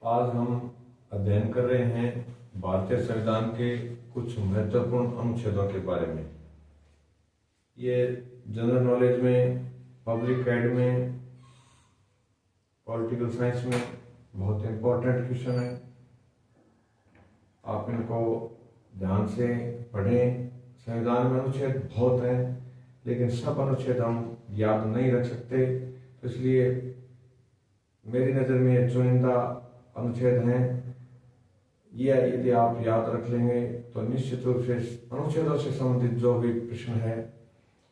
आज हम अध्ययन कर रहे हैं भारतीय संविधान के कुछ महत्वपूर्ण अनुच्छेदों के बारे में। ये जनरल नॉलेज में, पब्लिक एड में, पॉलिटिकल साइंस में बहुत इम्पोर्टेंट क्वेश्चन है। आप इनको ध्यान से पढ़ें। संविधान में अनुच्छेद बहुत हैं, लेकिन सब अनुच्छेद हम याद नहीं रख सकते, तो इसलिए मेरी नज़र में ये चुनिंदा अनुच्छेद हैं। ये यदि आप याद रख लेंगे तो निश्चित रूप से अनुच्छेदों से संबंधित जो भी प्रश्न है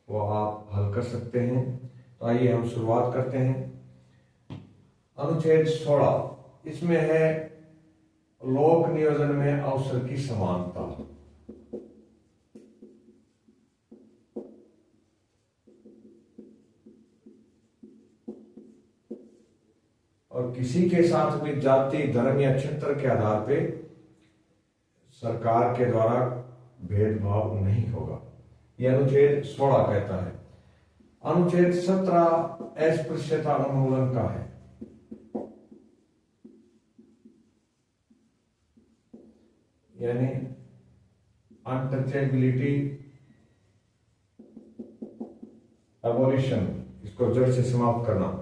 वो आप हल कर सकते हैं। तो आइए हम शुरुआत करते हैं। अनुच्छेद 16, इसमें है लोक नियोजन में अवसर की समानता। और किसी के साथ भी जाति, धर्म या क्षेत्र के आधार पे सरकार के द्वारा भेदभाव नहीं होगा, यह अनुच्छेद 16 कहता है। अनुच्छेद 17 अस्पृश्यता उन्मूलन का है। यानी अनटचेबिलिटी एबोलिशन, इसको जड़ से समाप्त करना।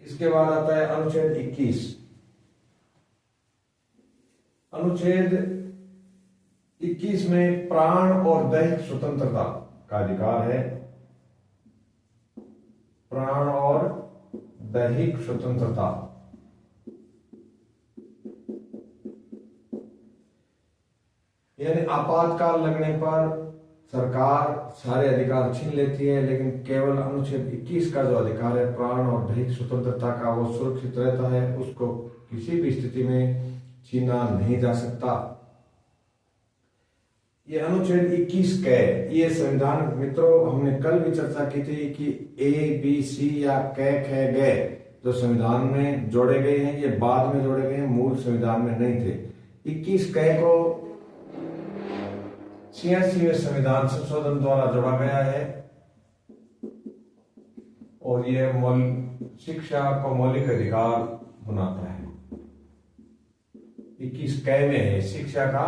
इसके बाद आता है अनुच्छेद 21। अनुच्छेद 21 में प्राण और दैहिक स्वतंत्रता का अधिकार है। प्राण और दैहिक स्वतंत्रता, यानी आपातकाल लगने पर सरकार सारे अधिकार छीन लेती है, लेकिन केवल अनुच्छेद 21 का जो अधिकार है प्राण और दैहिक स्वतंत्रता का, वो सुरक्षित रहता है। उसको किसी भी स्थिति में छीना नहीं जा सकता। ये अनुच्छेद 21 कै, ये संविधान मित्रों हमने कल भी चर्चा की थी कि ए, बी, सी या कै, ख, गै जो संविधान में जोड़े गए हैं, ये बाद में जोड़े गए हैं, मूल संविधान में नहीं थे। 21 कै को 86वें संविधान संशोधन द्वारा जोड़ा गया है और यह शिक्षा को मौलिक अधिकार बनाता है। 21 कै में है शिक्षा का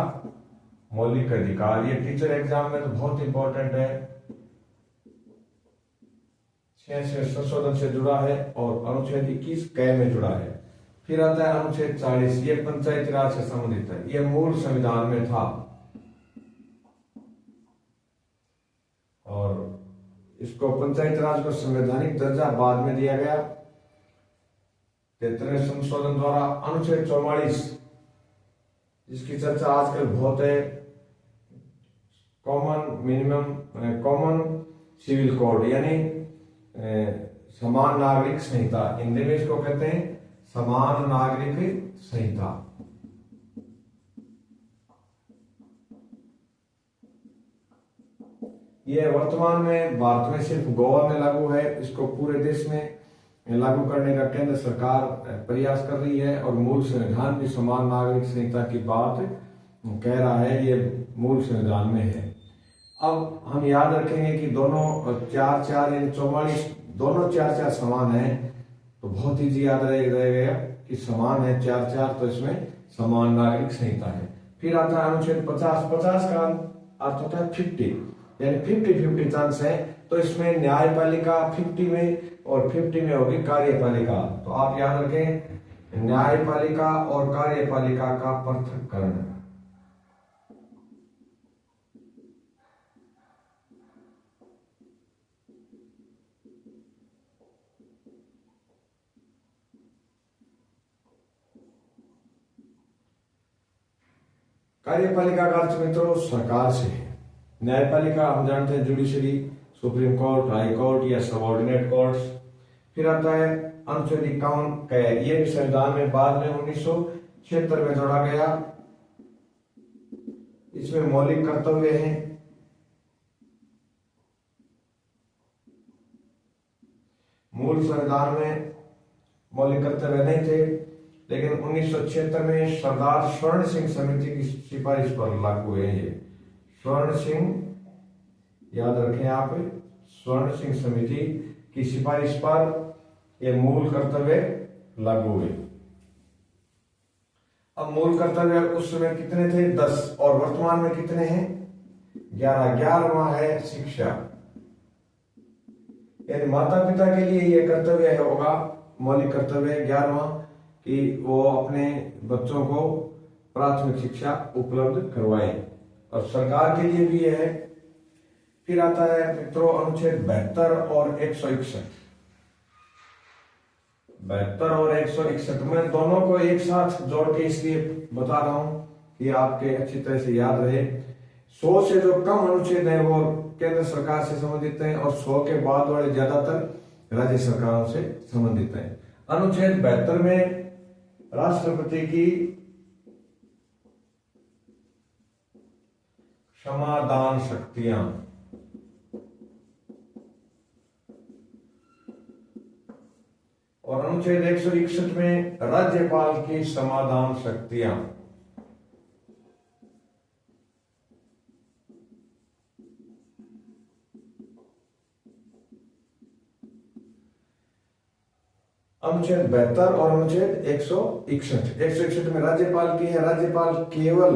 मौलिक अधिकार। ये टीचर एग्जाम में तो बहुत इंपॉर्टेंट है। 86वें संशोधन से जुड़ा है और अनुच्छेद 21 कै में जुड़ा है। फिर आता है अनुच्छेद 40, ये पंचायती राज से संबंधित है। यह मूल संविधान में था और इसको पंचायती राज को संवैधानिक दर्जा बाद में दिया गया 73वें संशोधन द्वारा। अनुच्छेद 44, जिसकी चर्चा आजकल बहुत है, कॉमन सिविल कोड, यानी समान नागरिक संहिता। हिंदी में इसको कहते हैं समान नागरिक संहिता। यह वर्तमान में भारत में सिर्फ गोवा में लागू है। इसको पूरे देश में लागू करने का केंद्र सरकार प्रयास कर रही है और मूल संविधान भी समान नागरिक संहिता की बात कह रहा है। ये मूल संविधान में है। अब हम याद रखेंगे कि दोनों 4-4 यानी 44 दोनों 4-4 समान है, तो बहुत ईजी याद रहेगा कि समान है 4-4, तो इसमें समान नागरिक संहिता है। फिर आता है अनुच्छेद 50 का अर्थ होता है 50, यानी 50-50 चांस है, तो इसमें न्यायपालिका 50 में और 50 में होगी कार्यपालिका। तो आप याद रखें न्यायपालिका और कार्यपालिका का पृथक्करण। कार्यपालिका का अर्थ मित्रों सरकार से है। न्यायपालिका हम जानते हैं judiciary, supreme court, high court या सबऑर्डिनेट कोर्ट्स। फिर आता है अनुच्छेद 51 कै, ये भी संविधान में बाद में 1976 में जोड़ा गया। इसमें मौलिक कर्तव्य हैं। मूल संविधान में मौलिक कर्तव्य नहीं थे, लेकिन 1976 में सरदार स्वर्ण सिंह समिति की सिफारिश पर लागू हुए। ये स्वर्ण सिंह, याद रखें आप, स्वर्ण सिंह समिति की सिफारिश पर यह मूल कर्तव्य लागू हुए। अब मूल कर्तव्य उस समय कितने थे? 10, और वर्तमान में कितने हैं? 11। 11वां है शिक्षा। यानी माता पिता के लिए यह कर्तव्य होगा, मौलिक कर्तव्य 11वां, कि वो अपने बच्चों को प्राथमिक शिक्षा उपलब्ध करवाएं, और सरकार के लिए भी यह है। फिर आता है मित्रों अनुच्छेद 72 और 161। 72 और 161 मैं दोनों को एक साथ जोड़ के इसलिए बता रहा हूं कि आपके अच्छी तरह से याद रहे। 100 से जो कम अनुच्छेद हैं वो केंद्र सरकार से संबंधित हैं, और 100 के बाद वाले ज्यादातर राज्य सरकारों से संबंधित हैं। अनुच्छेद 72 में राष्ट्रपति की क्षमादान शक्तियां, और अनुच्छेद 161 में राज्यपाल की समाधान शक्तियां। अनुच्छेद 72 और अनुच्छेद 161। 161 में राज्यपाल की है, राज्यपाल केवल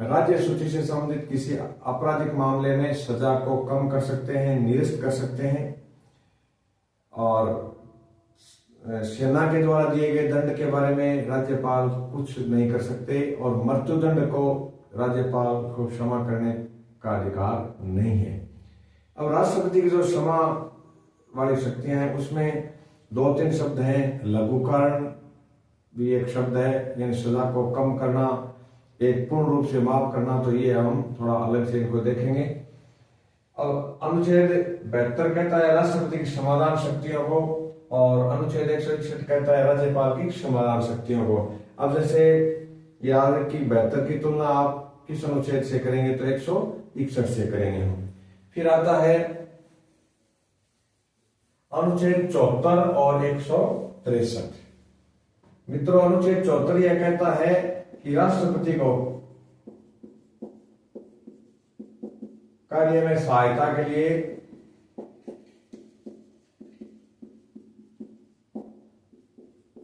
राज्य सूची से संबंधित किसी आपराधिक मामले में सजा को कम कर सकते हैं, निरस्त कर सकते हैं, और सेना के द्वारा दिए गए दंड के बारे में राज्यपाल कुछ नहीं कर सकते, और मृत्युदंड को राज्यपाल को क्षमा करने का अधिकार नहीं है। अब राष्ट्रपति की जो क्षमा वाली शक्तियां हैं उसमें 2-3 शब्द हैं। लघुकरण भी एक शब्द है, यानी सजा को कम करना, एक पूर्ण रूप से माफ करना, तो ये हम थोड़ा अलग से इनको देखेंगे। अब अनुच्छेद 72 कहता है राष्ट्रपति की समाधान शक्तियों को, और अनुच्छेद 161 कहता है राज्यपाल की समाधान शक्तियों को। अब जैसे याद की 72 की तुलना आप किस अनुच्छेद से करेंगे? तो 161 से करेंगे हम। फिर आता है अनुच्छेद 74 और 163। मित्रों अनुच्छेद 74 यह कहता है कि राष्ट्रपति को कार्य में सहायता के लिए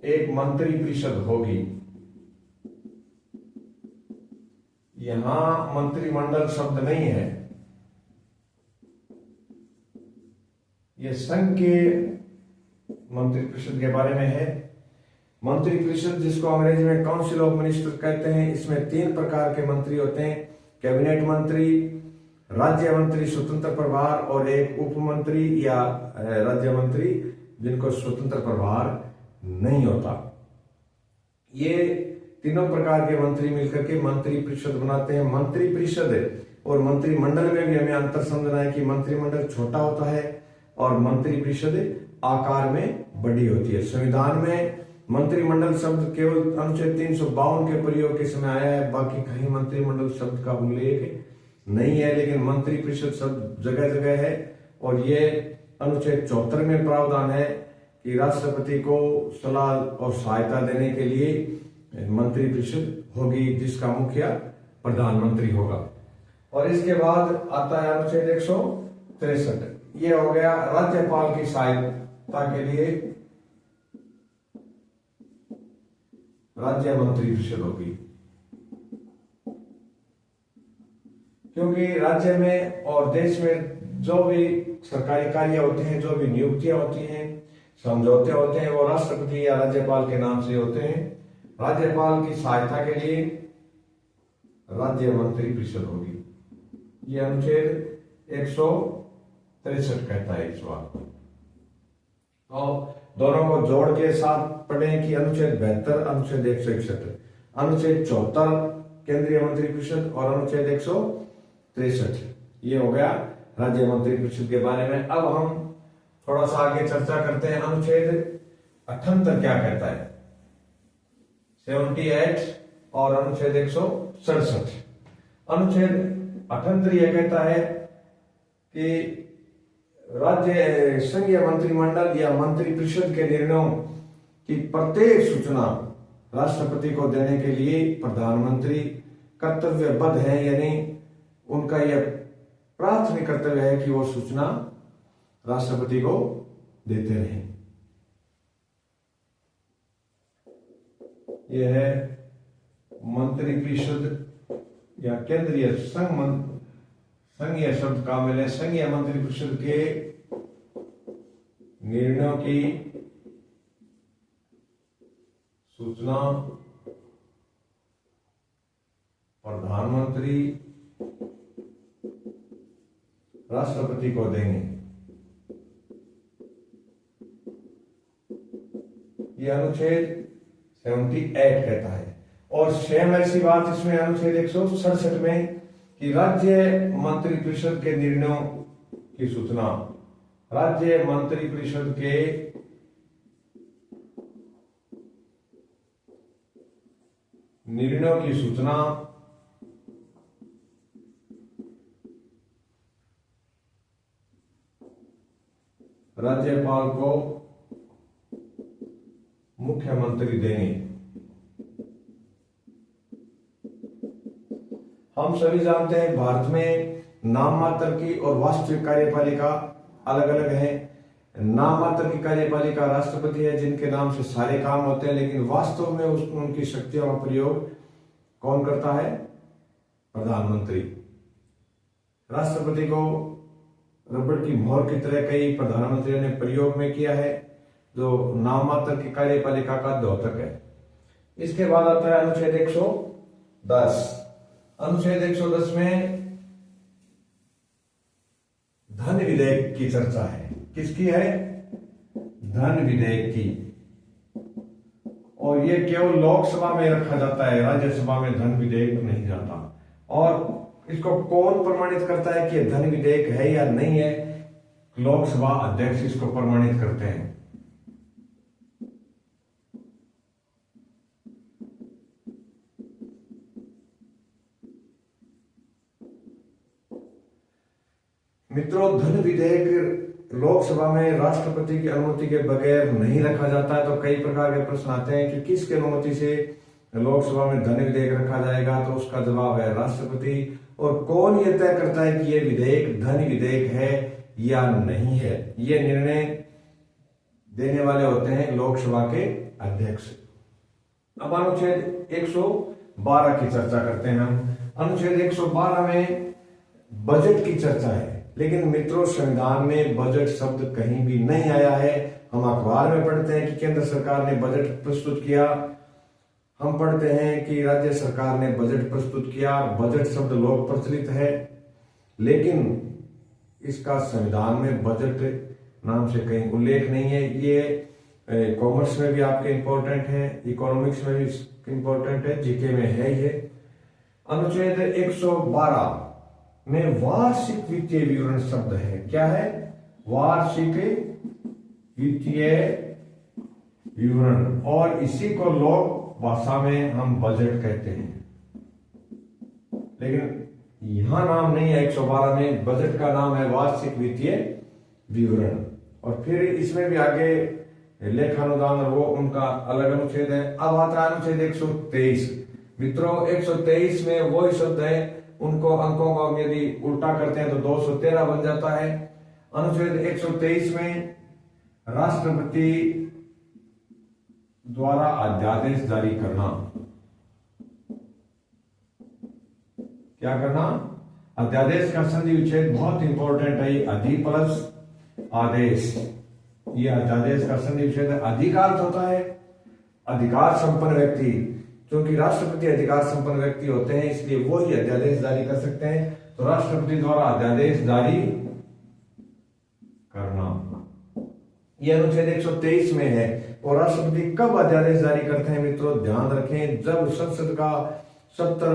एक मंत्री परिषद होगी। यहां मंत्रिमंडल शब्द नहीं है, यह संघ के मंत्रिपरिषद के बारे में है। मंत्रिपरिषद जिसको अंग्रेजी में काउंसिल ऑफ मिनिस्टर कहते हैं, इसमें 3 प्रकार के मंत्री होते हैं: कैबिनेट मंत्री, राज्य मंत्री स्वतंत्र प्रभार, और एक उप मंत्री या राज्य मंत्री जिनको स्वतंत्र प्रभार नहीं होता। ये तीनों प्रकार के मंत्री मिलकर के मंत्री परिषद बनाते हैं। मंत्री परिषद और मंत्रिमंडल में भी हमें अंतर समझना है कि मंत्रिमंडल छोटा होता है और मंत्री परिषद आकार में बड़ी होती है। संविधान में मंत्रिमंडल शब्द केवल अनुच्छेद 352 के प्रयोग के समय आया है, बाकी कहीं मंत्रिमंडल शब्द का उल्लेख नहीं है, लेकिन मंत्री परिषद शब्द जगह जगह है। और ये अनुच्छेद 74 में प्रावधान है कि राष्ट्रपति को सलाह और सहायता देने के लिए मंत्री परिषद होगी, जिसका मुखिया प्रधानमंत्री होगा। और इसके बाद आता है अनुच्छेद 163। ये हो गया राज्यपाल की सहायता के लिए राज्य मंत्री परिषद होगी, क्योंकि राज्य में और देश में जो भी सरकारी कार्य होते हैं, जो भी नियुक्तियां होती हैं, समझौते होते हैं, वो राष्ट्रपति या राज्यपाल के नाम से होते हैं। राज्यपाल की सहायता के लिए राज्य मंत्री परिषद होगी। ये अनुच्छेद 163 कहता है इस बात को। और दोनों को जोड़ के साथ पढ़ें कि अनुच्छेद 72, अनुच्छेद 161, अनुच्छेद 74 केंद्रीय मंत्री परिषद और अनुच्छेद 163 ये हो गया राज्य मंत्री परिषद के बारे में। अब हम थोड़ा सा आगे चर्चा करते हैं। अनुच्छेद 78 क्या कहता है? 78 और अनुच्छेद 167। अनुच्छेद 78 यह कहता है कि राज्य संघीय मंत्रिमंडल या मंत्री परिषद के निर्णयों की प्रत्येक सूचना राष्ट्रपति को देने के लिए प्रधानमंत्री कर्तव्यबद्ध है, यानी उनका यह प्राथमिक कर्तव्य है कि वो सूचना राष्ट्रपति को देते रहें। यह है मंत्रिपरिषद या केंद्रीय संघीय शब्द का मिले संघीय मंत्रिपरिषद के निर्णयों की सूचना प्रधानमंत्री राष्ट्रपति को देंगे। ये अनुच्छेद 78 कहता है। और सेम ऐसी बात इसमें अनुच्छेद 167 में कि राज्य मंत्रिपरिषद के निर्णयों की सूचना, राज्य मंत्रिपरिषद के निर्णयों की सूचना राज्यपाल को मुख्यमंत्री देंगे। हम सभी जानते हैं भारत में नाम मात्र की और वास्तविक कार्यपालिका अलग अलग है। नाम मात्र की कार्यपालिका राष्ट्रपति है जिनके नाम से सारे काम होते हैं, लेकिन वास्तव में उनकी शक्तियों का प्रयोग कौन करता है? प्रधानमंत्री। राष्ट्रपति को रबड़ की मोहर की तरह कई प्रधानमंत्रियों ने प्रयोग में किया है, जो नाम मात्र की कार्यपालिका का द्योतक है। इसके बाद आता है अनुच्छेद 110। अनुच्छेद 110 में धन विधेयक की चर्चा है। किसकी है? धन विधेयक की। और यह केवल लोकसभा में रखा जाता है, राज्यसभा में धन विधेयक नहीं जाता। और इसको कौन प्रमाणित करता है कि धन विधेयक है या नहीं है? लोकसभा अध्यक्ष इसको प्रमाणित करते हैं। मित्रों, धन विधेयक लोकसभा में राष्ट्रपति की अनुमति के बगैर नहीं रखा जाता है। तो कई प्रकार के प्रश्न आते हैं कि किसकी अनुमति से लोकसभा में धन विधेयक रखा जाएगा? तो उसका जवाब है राष्ट्रपति। और कौन ये तय करता है कि यह विधेयक धन विधेयक है या नहीं है? ये निर्णय देने वाले होते हैं लोकसभा के अध्यक्ष। अब अनुच्छेद 112 की चर्चा करते हैं हम। अनुच्छेद 112 में बजट की चर्चा है, लेकिन मित्रों संविधान में बजट शब्द कहीं भी नहीं आया है। हम अखबार में पढ़ते हैं कि केंद्र सरकार ने बजट प्रस्तुत किया, हम पढ़ते हैं कि राज्य सरकार ने बजट प्रस्तुत किया। बजट शब्द लोक प्रचलित है, लेकिन इसका संविधान में बजट नाम से कहीं उल्लेख नहीं है। ये कॉमर्स में भी आपके इंपॉर्टेंट है, इकोनॉमिक्स में भी इंपॉर्टेंट है, जीके में है ये। अनुच्छेद 112 में वार्षिक वित्तीय विवरण शब्द है। क्या है? वार्षिक वित्तीय विवरण। और इसी को लोक भाषा में हम बजट कहते हैं, लेकिन यहां नाम नहीं है 112 में। बजट का नाम है वार्षिक वित्तीय विवरण। और फिर इसमें भी आगे लेखानुदान और वो उनका अलग अनुच्छेद है। अब आता है अनुच्छेद 123। मित्रों 123 में वो शब्द है, उनको अंकों को यदि उल्टा करते हैं तो 213 बन जाता है। अनुच्छेद 123 में राष्ट्रपति द्वारा अध्यादेश जारी करना। क्या करना? अध्यादेश का संधि विच्छेद बहुत इंपॉर्टेंट है। अधि प्लस आदेश, ये अध्यादेश का संधि विच्छेद है। अधिकार होता है अधिकार संपन्न व्यक्ति। क्योंकि राष्ट्रपति अधिकार संपन्न व्यक्ति होते हैं, इसलिए वो ही अध्यादेश जारी कर सकते हैं। तो राष्ट्रपति द्वारा अध्यादेश जारी करना, यह अनुच्छेद 123 में है। और राष्ट्रपति कब अध्यादेश जारी करते हैं मित्रों? ध्यान रखें, जब संसद का सत्र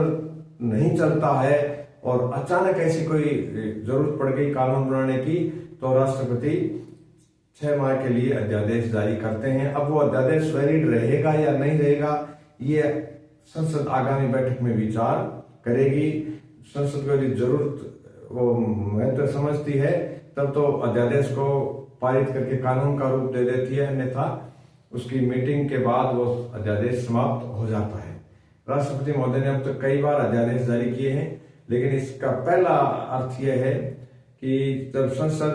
नहीं चलता है और अचानक ऐसी कोई जरूरत पड़ गई कानून बनाने की, तो राष्ट्रपति 6 माह के लिए अध्यादेश जारी करते हैं। अब वो अध्यादेश वैलिड रहेगा या नहीं रहेगा, ये संसद आगामी बैठक में विचार करेगी। संसद को यदि जरूरत वो महत्व समझती है, तब तो अध्यादेश को पारित करके कानून का रूप दे देती है, अन्यथा उसकी मीटिंग के बाद वो अध्यादेश समाप्त हो जाता है। राष्ट्रपति महोदय ने अब तक कई बार अध्यादेश जारी किए हैं, लेकिन इसका पहला अर्थ यह है कि जब संसद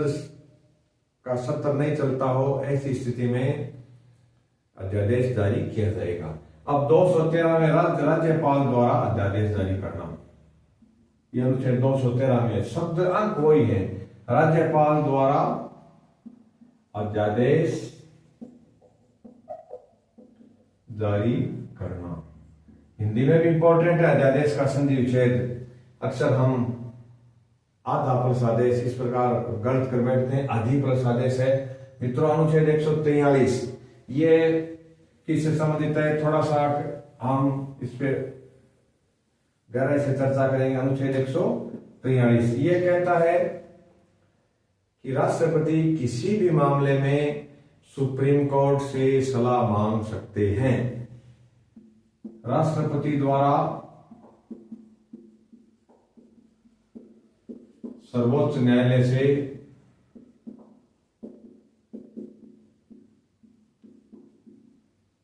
का सत्र नहीं चलता हो, ऐसी स्थिति में अध्यादेश जारी किया जाएगा। अब 213 में राज्यपाल द्वारा अध्यादेश जारी करना, यह अनुच्छेद 213 में शब्द अंक वही है, राज्यपाल द्वारा अध्यादेश जारी करना। हिंदी में भी इंपॉर्टेंट है अध्यादेश का संधि विच्छेद। अक्सर हम आधा प्लस आदेश इस प्रकार गलत कर बैठते हैं, आधी प्लस आदेश है मित्रों। अनुच्छेद 143 ये किससे संबंधित है, थोड़ा सा हम इस पे गहराई से चर्चा करेंगे। अनुच्छेद 143 ये कहता है कि राष्ट्रपति किसी भी मामले में सुप्रीम कोर्ट से सलाह मांग सकते हैं। राष्ट्रपति द्वारा सर्वोच्च न्यायालय से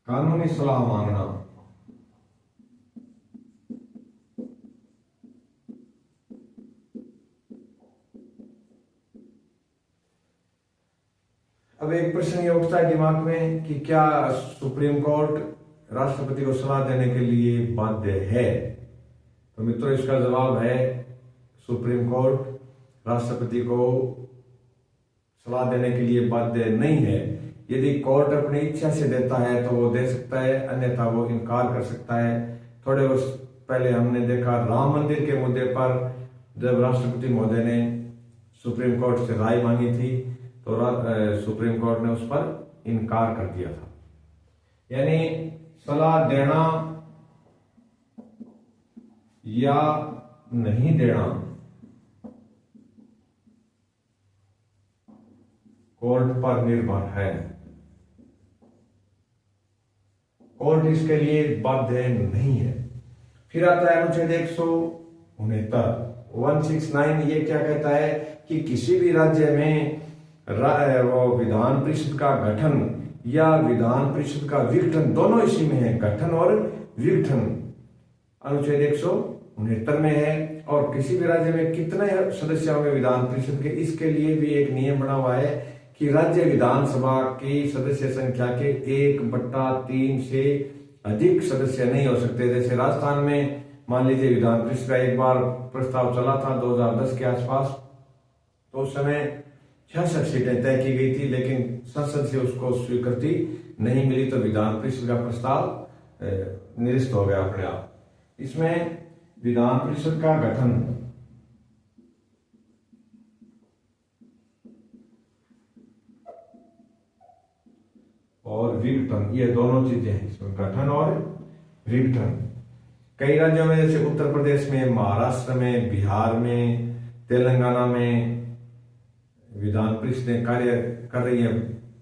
कानूनी सलाह मांगना। अब एक प्रश्न ये उठता है दिमाग में कि क्या सुप्रीम कोर्ट राष्ट्रपति को सलाह देने के लिए बाध्य है? तो मित्रों इसका जवाब है सुप्रीम कोर्ट राष्ट्रपति को सलाह देने के लिए बाध्य नहीं है। यदि कोर्ट अपनी इच्छा से देता है तो वो दे सकता है, अन्यथा वो इनकार कर सकता है। थोड़े वर्ष पहले हमने देखा राम मंदिर के मुद्दे पर जब राष्ट्रपति महोदय ने सुप्रीम कोर्ट से राय मांगी थी तो सुप्रीम कोर्ट ने उस पर इनकार कर दिया था। यानी सलाह देना या नहीं देना कोर्ट पर निर्भर है, कोर्ट इसके लिए बाध्य नहीं है। फिर आता है अनुच्छेद 169 ये क्या कहता है कि किसी भी राज्य में वो विधान परिषद का गठन या विधान परिषद का विघटन, दोनों इसी में है, गठन और विघटन अनुच्छेद 169 में है। और किसी भी राज्य में कितने सदस्य होंगे विधान परिषद के, इसके लिए भी एक नियम बना हुआ है कि राज्य विधानसभा की सदस्य संख्या के 1/3 से अधिक सदस्य नहीं हो सकते। जैसे राजस्थान में मान लीजिए विधान परिषद का एक बार प्रस्ताव चला था 2010 के आसपास, तो उस समय 66 सीटें तय की गई थी, लेकिन संसद से उसको स्वीकृति नहीं मिली तो विधान परिषद का प्रस्ताव निरस्त हो गया अपने आप। इसमें विधान परिषद का गठन और विघटन, ये दोनों चीजें हैं इसमें, गठन और विघटन। कई राज्यों में जैसे उत्तर प्रदेश में, महाराष्ट्र में, बिहार में, तेलंगाना में विधान परिषदें कार्य कर रही है।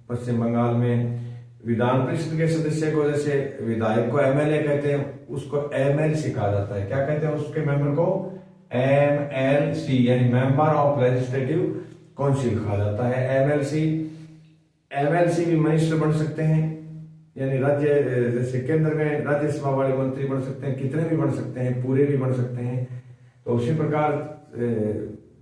पश्चिम बंगाल में विधान परिषद के सदस्य को, जैसे विधायक को एमएलए कहते हैं, उसको एमएलसी कहा जाता है। क्या कहते हैं उसके मेंबर को? एमएलसी, यानी मेंबर ऑफ लेजिस्लेटिव काउंसिल कहा जाता है। एमएलसी भी मिनिस्टर बन सकते हैं, यानी राज्य जैसे केंद्र में राज्यसभा वाले मंत्री बन सकते हैं, कितने भी बन सकते हैं, पूरे भी बन सकते हैं। तो उसी प्रकार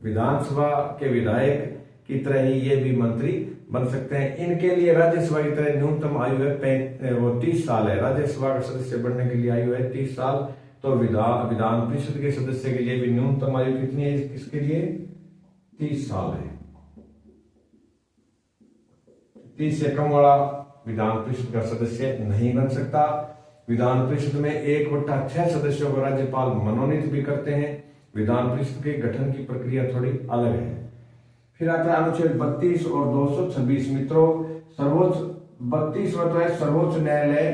विधानसभा के विधायक की तरह ही ये भी मंत्री बन सकते हैं। इनके लिए राज्यसभा की तरह न्यूनतम आयु है वो 30 साल है। राज्यसभा का सदस्य बनने के लिए आयु है 30 साल। तो विधान परिषद के सदस्य के लिए भी न्यूनतम आयु कितनी है? इसके लिए 30 साल है। 30 से कम वाला विधान परिषद का सदस्य नहीं बन सकता। विधान परिषद में 1/6 सदस्यों को राज्यपाल मनोनीत भी करते हैं। विधान परिषद के गठन की प्रक्रिया थोड़ी अलग है। फिर आता है अनुच्छेद 32 और 226 मित्रों। सर्वोच्च 32 में तो है सर्वोच्च न्यायालय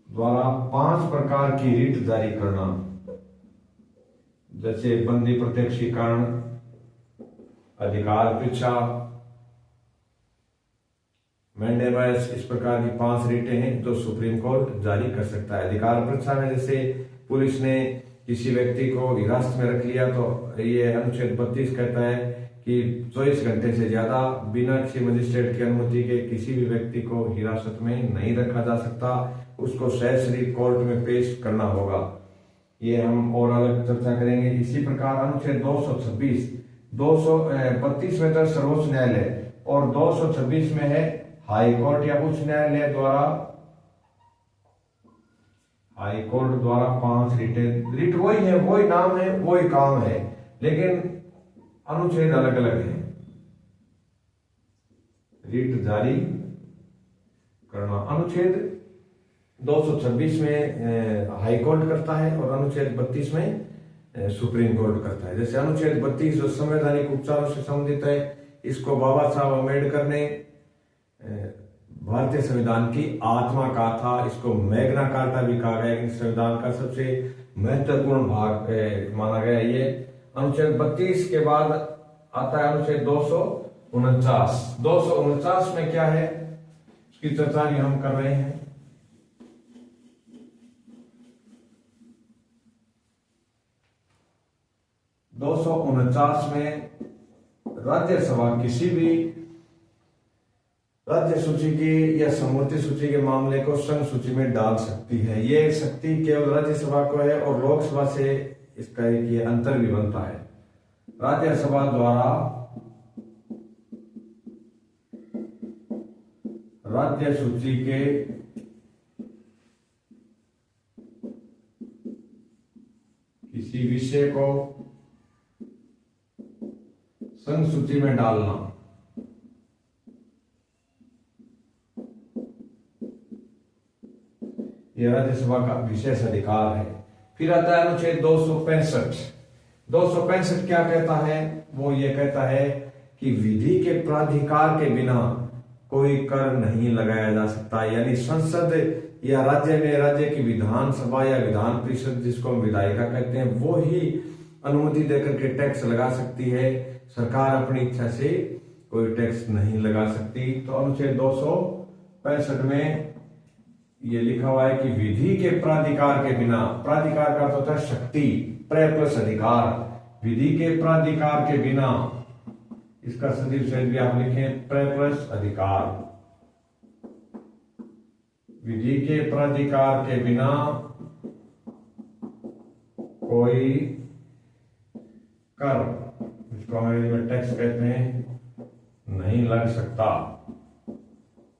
द्वारा 5 प्रकार की रिट जारी करना, जैसे बंदी प्रत्यक्षीकरण, अधिकार परीक्षा, मैंडेमस, इस प्रकार की 5 रिटें हैं जो सुप्रीम कोर्ट जारी कर सकता है। अधिकार परीक्षा में जैसे पुलिस ने किसी व्यक्ति को हिरासत में रख लिया तो ये अनुच्छेद 32 कहता है कि 24 घंटे से ज्यादा बिना किसी मजिस्ट्रेट की अनुमति के किसी भी व्यक्ति को हिरासत में नहीं रखा जा सकता, उसको सशरीर कोर्ट में पेश करना होगा। ये हम और अलग चर्चा करेंगे। इसी प्रकार अनुच्छेद 232 में तो सर्वोच्च न्यायालय और 226 में है हाई कोर्ट या उच्च न्यायालय द्वारा, हाई कोर्ट द्वारा 5 रिटें। रिट वही है, वही नाम है, वही काम है, लेकिन अनुच्छेद अलग अलग है। रिट जारी करना अनुच्छेद 226 में हाई कोर्ट करता है और अनुच्छेद 32 में सुप्रीम कोर्ट करता है। जैसे अनुच्छेद 32 जो संवैधानिक उपचारों से संबंधित है, इसको बाबा साहब अम्बेडकर ने भारतीय संविधान की आत्मा कहा था। इसको मैग्ना कार्टा भी कहा गया कि संविधान का सबसे महत्वपूर्ण भाग माना गया। ये अनुच्छेद 32 के बाद आता है अनुच्छेद 249। 249 में क्या है, उसकी चर्चा भी हम कर रहे हैं। 249 में राज्यसभा किसी भी राज्य सूची की या समवर्ती सूची के मामले को संघ सूची में डाल सकती है। ये शक्ति केवल राज्यसभा को है और लोकसभा से इसका एक ये अंतर भी बनता है। राज्यसभा द्वारा राज्य सूची के किसी विषय को संघ सूची में डालना, यह राज्यसभा का विशेष अधिकार है। फिर आता है अनुच्छेद 265। 265 क्या कहता है, वो ये कहता है कि विधि के प्राधिकार के बिना कोई कर नहीं लगाया जा सकता। यानी संसद या राज्य में राज्य की विधानसभा या विधान परिषद, जिसको हम विधायिका कहते हैं, वो ही अनुमति देकर के टैक्स लगा सकती है। सरकार अपनी इच्छा से कोई टैक्स नहीं लगा सकती। तो अनुच्छेद 265 में ये लिखा हुआ है कि विधि के प्राधिकार के बिना, प्राधिकार का अर्थ होता है शक्ति, प्लस अधिकार, विधि के प्राधिकार के बिना, इसका सजीव शब्द भी आप लिखें प्लस अधिकार, विधि के प्राधिकार के बिना कोई कर, जिसको अंग्रेजी में टैक्स कहते हैं, नहीं लग सकता।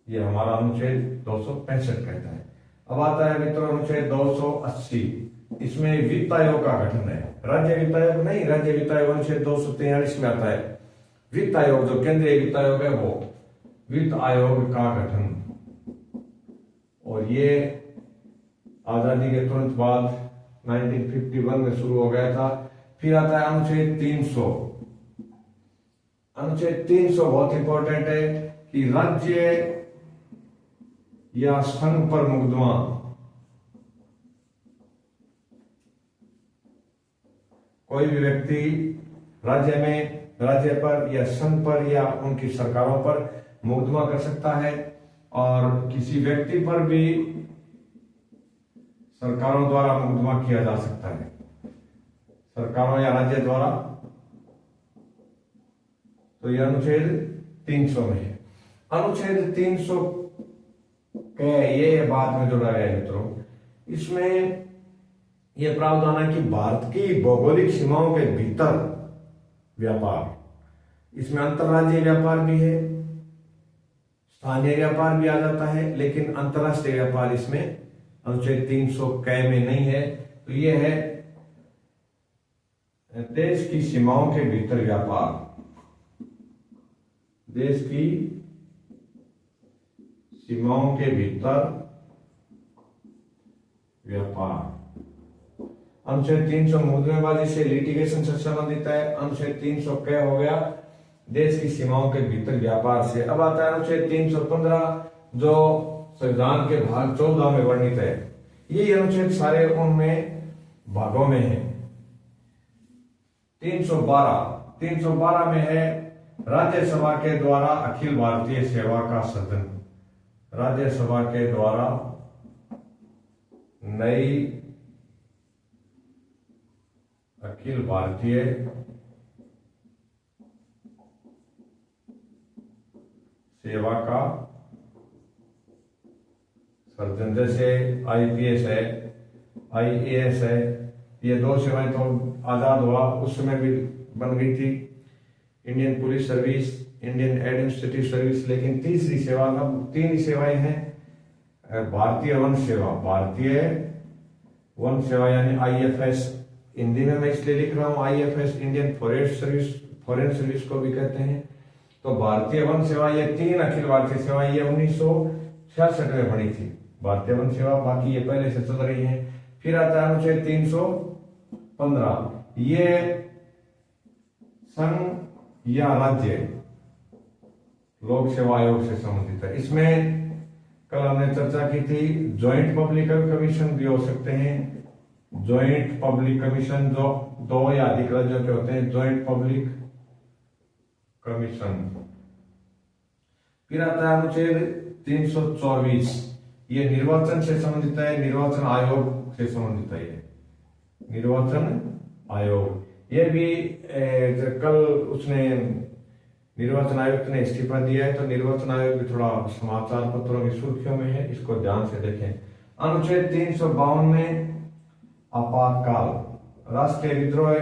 ये हमारा अनुच्छेद 265 कहता है। अब आता है मित्रों अनुच्छेद 280। इसमें वित्त आयोग का गठन है। राज्य वित्त आयोग नहीं, राज्य वित्त आयोग अनुच्छेद 243 में आता है। वित्त आयोग जो केंद्रीय वित्त आयोग है, वो वित्त आयोग का गठन, और ये आजादी के तुरंत बाद 1951 में शुरू हो गया था। फिर आता है अनुच्छेद 300। अनुच्छेद 300 बहुत इंपॉर्टेंट है कि राज्य या संघ पर मुकदमा, कोई भी व्यक्ति राज्य में, राज्य पर या संघ पर या उनकी सरकारों पर मुकदमा कर सकता है, और किसी व्यक्ति पर भी सरकारों द्वारा मुकदमा किया जा सकता है, सरकारों या राज्य द्वारा। तो यह अनुच्छेद 300 में है। अनुच्छेद 300 के ये बाद में जोड़ा गया है मित्रों। इसमें यह प्रावधान है कि भारत की भौगोलिक सीमाओं के भीतर व्यापार, इसमें अंतरराज्यीय व्यापार भी है, स्थानीय व्यापार भी आ जाता है, लेकिन अंतरराष्ट्रीय व्यापार इसमें अनुच्छेद 300 क में नहीं है। तो यह है देश की सीमाओं के भीतर व्यापार, देश की सीमाओं के भीतर व्यापार। अनुच्छेद 300 मुकदमेबाजी से, लिटिगेशन से संबंधित है। अनुच्छेद 300 क हो गया देश की सीमाओं के भीतर व्यापार से। अब आता है अनुच्छेद 315 जो संविधान के भाग 14 में वर्णित है। ये अनुच्छेद सारे उनमें भागों में है। 312 में है राज्यसभा के द्वारा अखिल भारतीय सेवा का सदन। राज्यसभा के द्वारा नई अखिल भारतीय सेवा का सर्जन, जैसे आईपीएस है, आईएएस है, ये दो सेवाएं तो आजाद हुआ उस समय भी बन गई थी। Indian police service, Indian administrative service, लेकिन तीसरी सेवा, तीन ही सेवाएं हैं। भारतीय वन सेवा, भारतीय वन सेवा यानी IFS, हिंदी में मैं इसलिए लिख रहा हूं IFS, Indian forest service, foreign service को भी कहते हैं। तो भारतीय वन सेवा, ये तीन अखिल भारतीय सेवा, ये 1966 में बनी थी भारतीय वन सेवा, बाकी ये पहले से चल रही है। फिर आता है अनुच्छेद 315, ये संघ या राज्य लोक सेवा आयोग से संबंधित है। इसमें कल हमने चर्चा की थी, ज्वाइंट पब्लिक कमीशन भी हो सकते हैं, ज्वाइंट पब्लिक कमीशन जो 2 या अधिक राज्यों के होते हैं, ज्वाइंट पब्लिक कमीशन। फिर आता है अनुच्छेद 324, ये निर्वाचन से संबंधित है, निर्वाचन आयोग से संबंधित है, ये निर्वाचन आयोग। ये भी कल उसने निर्वाचन आयुक्त ने इस्तीफा दिया है, तो निर्वाचन आयोग भी थोड़ा समाचार पत्रों की सुर्खियों में है, इसको ध्यान से देखें। अनुच्छेद 352 में आपातकाल, राष्ट्रीय विद्रोह,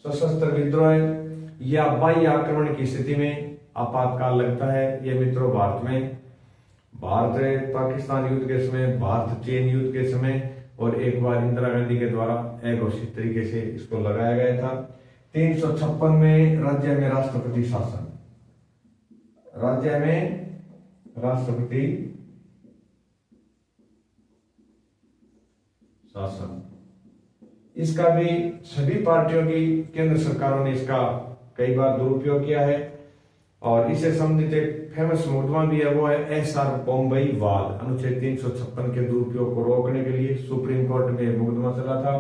सशस्त्र विद्रोह या बाह्य आक्रमण की स्थिति में आपातकाल लगता है। ये मित्रों भारत पाकिस्तान युद्ध के समय, भारत चीन युद्ध के समय और एक बार इंदिरा गांधी के द्वारा अघोषित तरीके से इसको लगाया गया था। 356 में राज्य में राष्ट्रपति शासन, राज्य में राष्ट्रपति शासन, इसका भी सभी पार्टियों की, केंद्र सरकारों ने इसका कई बार दुरुपयोग किया है। और इससे संबंधित एक फेमस मुकदमा भी है, वो है SR बॉम्बई वाद। अनुच्छेद 356 के दुरुपयोग को रोकने के लिए सुप्रीम कोर्ट में मुकदमा चला था।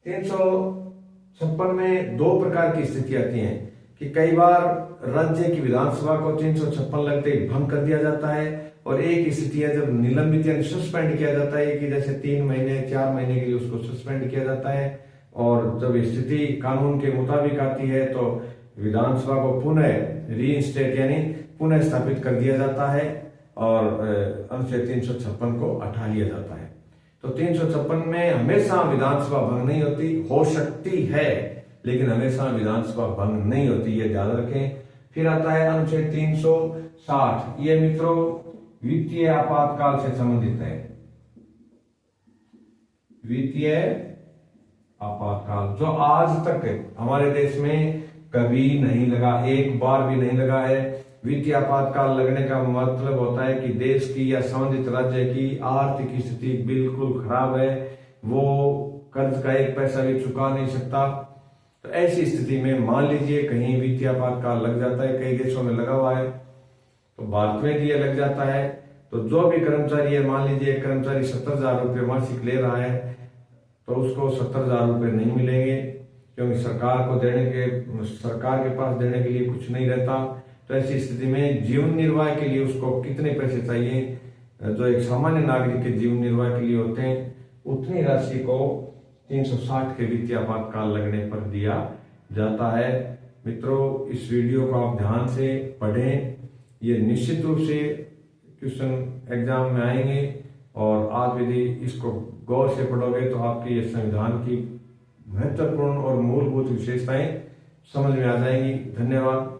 356 में 2 प्रकार की स्थिति आती है कि कई बार राज्य की विधानसभा को 356 लगते ही भंग कर दिया जाता है, और एक स्थिति है जब निलंबित यानी सस्पेंड किया जाता है, कि जैसे 3 महीने 4 महीने के लिए उसको सस्पेंड किया जाता है। और जब स्थिति कानून के मुताबिक आती है तो विधानसभा को पुनः रीइंस्टेट यानी पुनः स्थापित कर दिया जाता है, और अनुच्छेद 356 को हटा लिया जाता है। तो 356 में हमेशा विधानसभा भंग नहीं होती, हो सकती है लेकिन हमेशा विधानसभा भंग नहीं होती, ये ध्यान रखें। फिर आता है अनुच्छेद 360, ये मित्रों वित्तीय आपातकाल से संबंधित है। वित्तीय आपातकाल जो आज तक हमारे देश में कभी नहीं लगा, एक बार भी नहीं लगा है। वित्तीय आपातकाल लगने का मतलब होता है कि देश की या संबंधित राज्य की आर्थिक स्थिति बिल्कुल खराब है, वो कर्ज का 1 पैसा भी चुका नहीं सकता। तो ऐसी स्थिति में मान लीजिए कहीं वित्तीय आपातकाल लग जाता है, कई देशों में लगा हुआ है, तो भारत में भी ये लग जाता है। तो जो भी कर्मचारी है, मान लीजिए एक कर्मचारी 70,000 रुपये मासिक ले रहा है, तो उसको 70,000 रुपये नहीं मिलेंगे, क्योंकि सरकार के पास देने के लिए कुछ नहीं रहता। तो ऐसी स्थिति में जीवन निर्वाह के लिए उसको कितने पैसे चाहिए, जो एक सामान्य नागरिक के जीवन निर्वाह के लिए होते हैं, उतनी राशि को 360 के वित्तीय आपातकाल लगने पर दिया जाता है। मित्रों, इस वीडियो को आप ध्यान से पढ़ें, ये निश्चित रूप से क्वेश्चन एग्जाम में आएंगे, और आप यदि इसको गौर से पढ़ोगे तो आपके ये संविधान की महत्वपूर्ण और मूलभूत विशेषताएं समझ में आ जाएंगी। धन्यवाद।